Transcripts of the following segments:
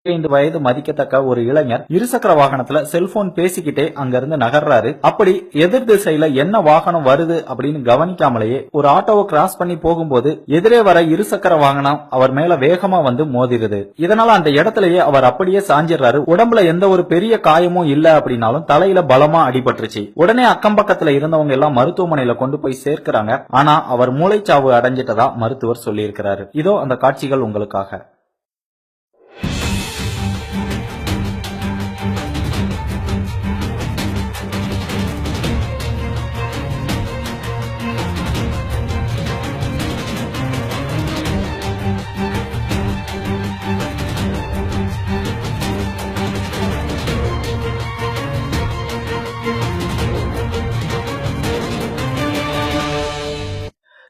5 வயது மதிக்கத்தக்க ஒரு இளைஞர் இருசக்கர வாகனத்துல செல்போன் பேசிக்கிட்டே அங்கிருந்து நகர்றாரு. அப்படி எதிர் திசையில என்ன வாகனம் வருது அப்படின்னு கவனிக்காமலேயே ஒரு ஆட்டோவை கிராஸ் பண்ணி போகும்போது எதிரே வர இருசக்கர வாகனம் அவர் மேல வேகமா வந்து மோதிருது. இதனால அந்த இடத்திலேயே அவர் அப்படியே சாஞ்சிடுறாரு. உடம்புல எந்த ஒரு பெரிய காயமும் இல்ல அப்படின்னாலும் தலையில பலமா அடிபட்டுருச்சு. உடனே அக்கம் பக்கத்துல இருந்தவங்க எல்லாம் மருத்துவமனையில கொண்டு போய் சேர்க்கிறாங்க. ஆனா அவர் மூளைச்சாவு அடைஞ்சிட்டதா மருத்துவர் சொல்லியிருக்கிறாரு. இதோ அந்த காட்சிகள் உங்களுக்காக.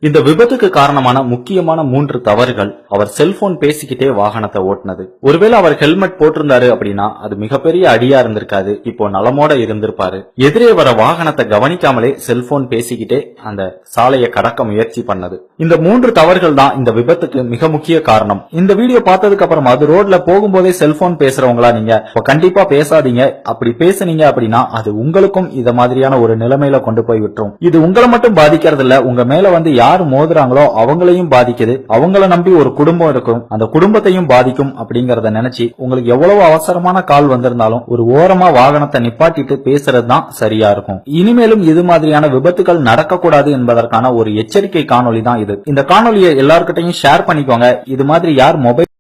இந்த விபத்துக்கு காரணமான முக்கியமான 3 தவறுகள் அவர் செல்போன் பேசிக்கிட்டே வாகனத்தை ஓட்டுனது. ஒருவேளை அவர் ஹெல்மெட் போட்டிருந்தாரு அப்படின்னா அது மிகப்பெரிய அடியா இருந்திருக்காது. இப்போ நலமோட இருந்திருப்பாரு. எதிரே வர வாகனத்தை கவனிக்காமலே செல்போன் பேசிக்கிட்டே அந்த சாலையை கடக்க முயற்சி பண்ணது. இந்த 3 தவறுகள் தான் இந்த விபத்துக்கு மிக முக்கிய காரணம். இந்த வீடியோ பார்த்ததுக்கு அப்புறமா அது ரோட்ல போகும்போதே செல்போன் பேசுறவங்களா நீங்க கண்டிப்பா பேசாதீங்க. அப்படி பேசுனீங்க அப்படின்னா அது உங்களுக்கும் இத மாதிரியான ஒரு நிலைமையில கொண்டு போய் விட்டுரும். இது உங்களை மட்டும் பாதிக்கிறது இல்ல, உங்க மேல வந்து யாரு மோதுறாங்களோ அவங்களையும் பாதிக்குது. அவங்கள நம்பி ஒரு குடும்பம் இருக்கும், அந்த குடும்பத்தையும் பாதிக்கும். அப்படிங்கறத நினைச்சு உங்களுக்கு எவ்வளவு அவசரமான கால் வந்திருந்தாலும் ஒரு ஓரமா வாகனத்தை நிப்பாட்டிட்டு பேசுறது தான் சரியா இருக்கும். இனிமேலும் இது மாதிரியான விபத்துகள் நடக்கக்கூடாது என்பதற்கான ஒரு எச்சரிக்கை காணொலி தான் இது. இந்த காணொலியை எல்லார்கிட்டையும் ஷேர் பண்ணிக்கோங்க. இது மாதிரி யார் மொபைல்